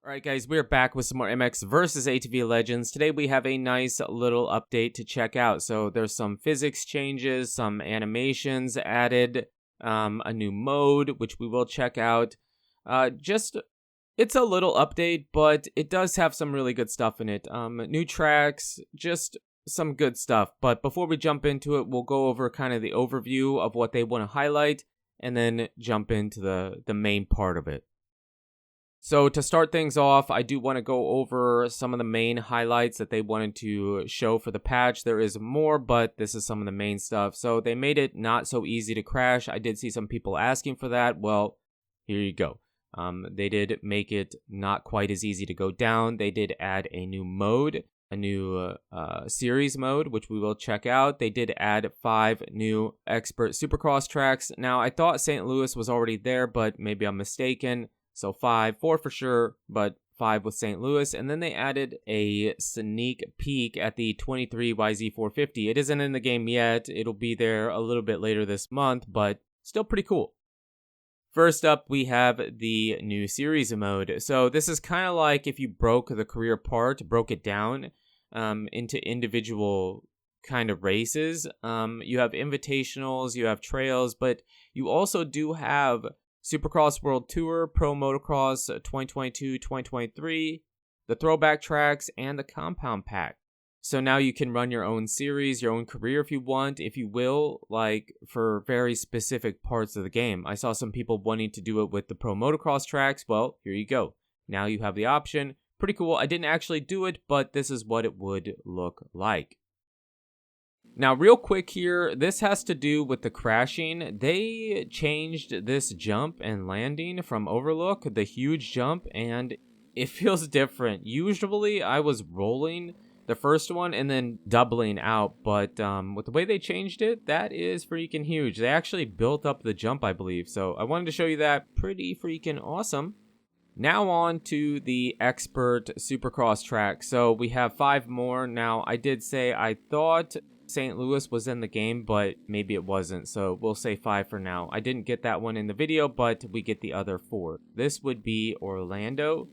Alright guys, we're back with some more MX versus ATV Legends. Today we have a nice little update to check out. So there's some physics changes, some animations added, a new mode, which we will check out. It's a little update, but it does have some really good stuff in it. New tracks, just some good stuff. But before we jump into it, we'll go over kind of the overview of what they want to highlight, and then jump into the main part of it. So to start things off, I do want to go over some of the main highlights that they wanted to show for the patch. There is more, but this is some of the main stuff. So they made it not so easy to crash. I did see some people asking for that. Well, here you go. They did make it not quite as easy to go down. They did add a new mode, a new series mode, which we will check out. They did add 5 new expert supercross tracks. Now, I thought St. Louis was already there, but maybe I'm mistaken. So 4 for sure, but 5 with St. Louis. And then they added a sneak peek at the 23 YZ450. It isn't in the game yet. It'll be there a little bit later this month, but still pretty cool. First up, we have the new series mode. So this is kind of like if you broke the career broke it down into individual kind of races. You have invitationals, you have trails, but you also do have Supercross World Tour, Pro Motocross 2022-2023, the throwback tracks, and the compound pack. So now you can run your own series, your own career if you want, if you will, like for very specific parts of the game. I saw some people wanting to do it with the Pro Motocross tracks. Well, here you go. Now you have the option. Pretty cool. I didn't actually do it, but this is what it would look like. Now, real quick here, this has to do with the crashing. They changed this jump and landing from Overlook, the huge jump, and it feels different. Usually, I was rolling the first one and then doubling out, but with the way they changed it, that is freaking huge. They actually built up the jump, I believe, so I wanted to show you that. Pretty freaking awesome. Now on to the expert supercross track. So we have 5 more. Now, I did say I thought St. Louis was in the game, but maybe it wasn't, so we'll say 5 for now. I didn't get that one in the video, but we get the other 4. This would be Orlando,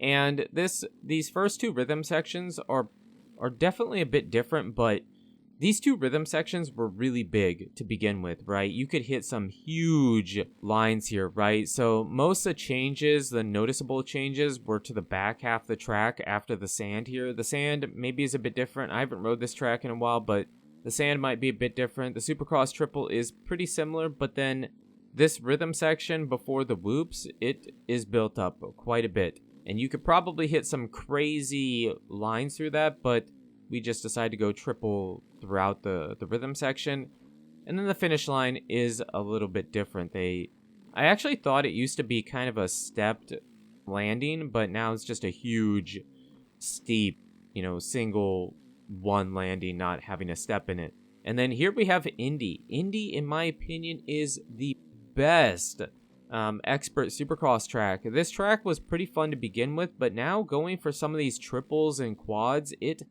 and these first 2 rhythm sections are definitely a bit different, but these 2 rhythm sections were really big to begin with, right? You could hit some huge lines here, right? So most of the changes, the noticeable changes, were to the back half of the track after the sand here. The sand maybe is a bit different. I haven't rode this track in a while, but the sand might be a bit different. The Supercross Triple is pretty similar, but then this rhythm section before the whoops, it is built up quite a bit. And you could probably hit some crazy lines through that, but we just decided to go triple throughout the rhythm section. And then the finish line is a little bit different. I actually thought it used to be kind of a stepped landing, but now it's just a huge, steep, single one landing, not having a step in it. And then here we have Indy. Indy, in my opinion, is the best expert supercross track. This track was pretty fun to begin with, but now going for some of these triples and quads, it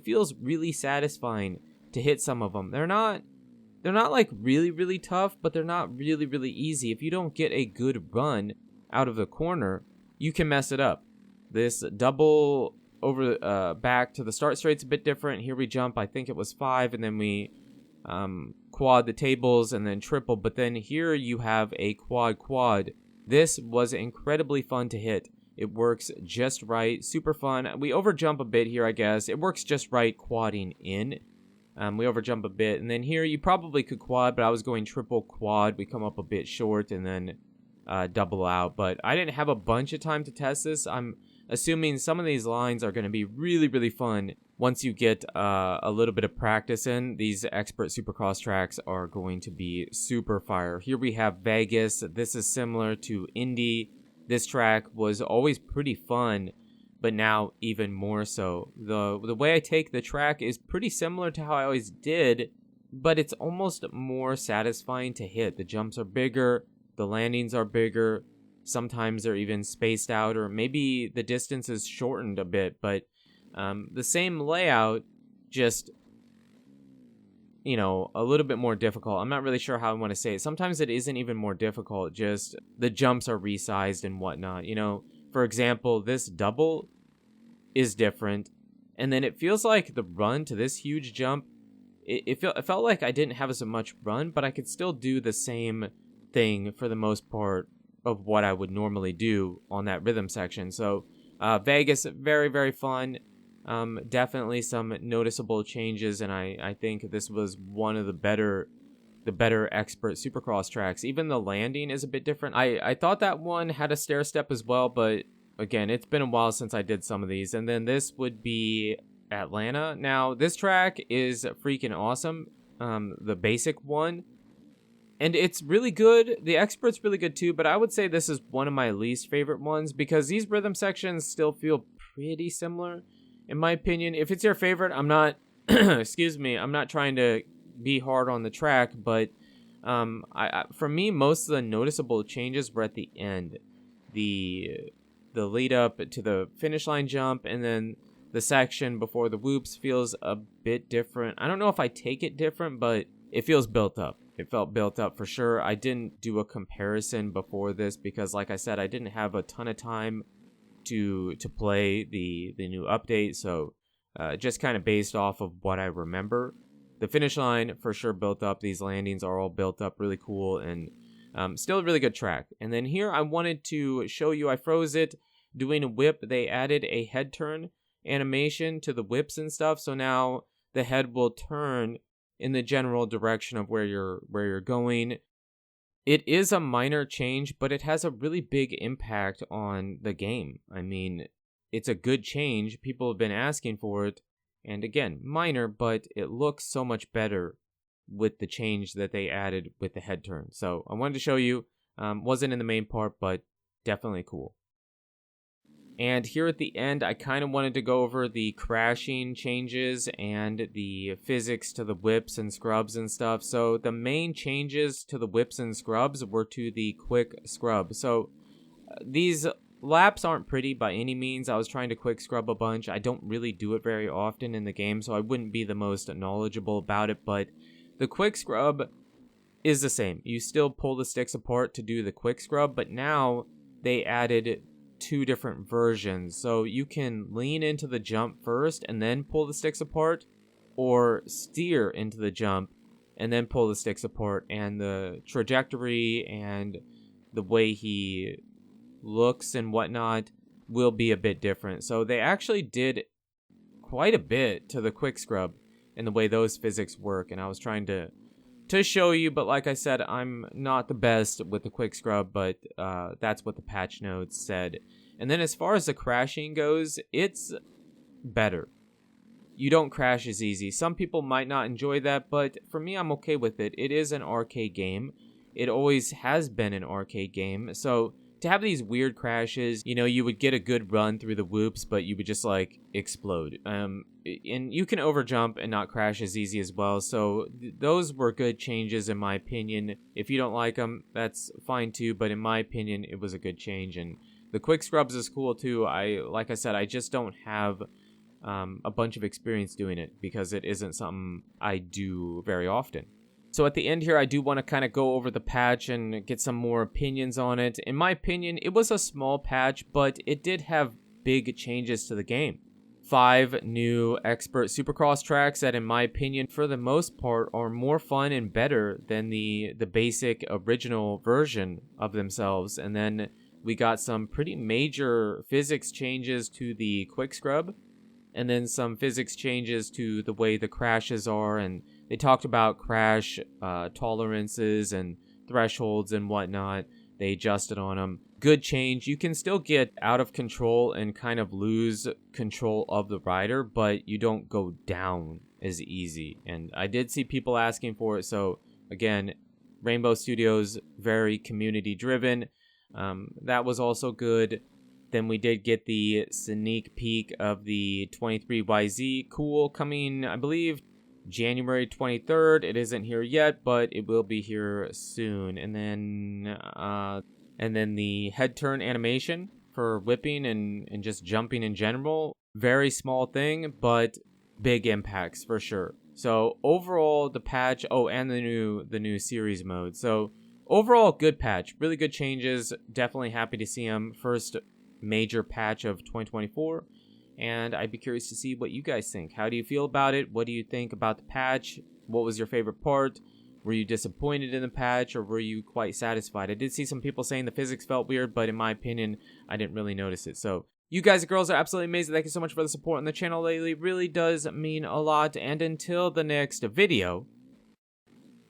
feels really satisfying to hit some of them. They're not like really, really tough, but they're not really, really easy. If you don't get a good run out of the corner, you can mess it up. This double over back to the start straight's a bit different. Here we jump, I think it was 5, and then we quad the tables and then triple. But then here you have a quad. This was incredibly fun to hit. It works just right. Super fun. We overjump a bit here, I guess. It works just right quadding in. We overjump a bit. And then here you probably could quad, but I was going triple quad. We come up a bit short and then double out. But I didn't have a bunch of time to test this. I'm assuming some of these lines are going to be really, really fun once you get a little bit of practice in. These expert supercross tracks are going to be super fire. Here we have Vegas. This is similar to Indy. This track was always pretty fun, but now even more so. The way I take the track is pretty similar to how I always did, but it's almost more satisfying to hit. The jumps are bigger, the landings are bigger, sometimes they're even spaced out, or maybe the distance is shortened a bit, but the same layout, just a little bit more difficult. I'm not really sure how I want to say it. Sometimes it isn't even more difficult, just the jumps are resized and whatnot. For example, this double is different, and then it feels like the run to this huge jump, it felt like I didn't have as much run, but I could still do the same thing for the most part of what I would normally do on that rhythm section. So Vegas, very, very fun. Definitely some noticeable changes, and I think this was one of the better expert supercross tracks. Even the landing is a bit different. I thought that one had a stair step as well, but again, it's been a while since I did some of these. And then this would be Atlanta. Now, this track is freaking awesome. The basic one. And it's really good. The expert's really good too, but I would say this is one of my least favorite ones because these rhythm sections still feel pretty similar, in my opinion. If it's your favorite, I'm not, excuse me, I'm not trying to be hard on the track, but for me, most of the noticeable changes were at the end. The lead up to the finish line jump, and then the section before the whoops feels a bit different. I don't know if I take it different, but it feels built up. It felt built up for sure. I didn't do a comparison before this because, like I said, I didn't have a ton of time to play the new update. So just kind of based off of what I remember. The finish line for sure built up. These landings are all built up, really cool, and still a really good track. And then here I wanted to show you, I froze it doing a whip. They added a head turn animation to the whips and stuff. So now the head will turn in the general direction of where you're going. It is a minor change, but it has a really big impact on the game. I mean, it's a good change. People have been asking for it. And again, minor, but it looks so much better with the change that they added with the head turn. So I wanted to show you. Wasn't in the main part, but definitely cool. And here at the end, I kind of wanted to go over the crashing changes and the physics to the whips and scrubs and stuff. So the main changes to the whips and scrubs were to the quick scrub. So these laps aren't pretty by any means. I was trying to quick scrub a bunch. I don't really do it very often in the game, so I wouldn't be the most knowledgeable about it. But the quick scrub is the same. You still pull the sticks apart to do the quick scrub, but now they added two different versions. So you can lean into the jump first and then pull the sticks apart, or steer into the jump and then pull the sticks apart. And the trajectory and the way he looks and whatnot will be a bit different. So they actually did quite a bit to the quick scrub and the way those physics work. And I was trying to show you, but like I said, I'm not the best with the quick scrub, but that's what the patch notes said. And then as far as the crashing goes, it's better. You don't crash as easy. Some people might not enjoy that, but for me, I'm okay with it. It is an arcade game. It always has been an arcade game. So to have these weird crashes, you know, you would get a good run through the whoops, but you would just like explode. And you can overjump and not crash as easy as well. So those were good changes in my opinion. If you don't like them, that's fine too. But in my opinion, it was a good change. And the quick scrubs is cool too. Like I said, I just don't have a bunch of experience doing it because it isn't something I do very often. So at the end here, I do want to kind of go over the patch and get some more opinions on it. In my opinion, it was a small patch, but it did have big changes to the game. 5 new expert supercross tracks that, in my opinion, for the most part, are more fun and better than the basic original version of themselves. And then we got some pretty major physics changes to the quick scrub, and then some physics changes to the way the crashes are, and they talked about crash tolerances and thresholds and whatnot. They adjusted on them. Good change. You can still get out of control and kind of lose control of the rider, but you don't go down as easy. And I did see people asking for it. So again, Rainbow Studios, very community driven. That was also good. Then we did get the sneak peek of the 23YZ Cool coming, I believe, January 23rd. It isn't here yet, but it will be here soon. And then the head turn animation for whipping and just jumping in general. Very small thing, but big impacts for sure. So overall, the patch, and the new series mode. So overall, good patch, really good changes. Definitely happy to see them. First major patch of 2024. And I'd be curious to see what you guys think. How do you feel about it? What do you think about the patch? What was your favorite part? Were you disappointed in the patch, or were you quite satisfied? I did see some people saying the physics felt weird, but in my opinion, I didn't really notice it. So you guys and girls are absolutely amazing. Thank you so much for the support on the channel lately. It really does mean a lot. And until the next video,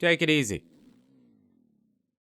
take it easy.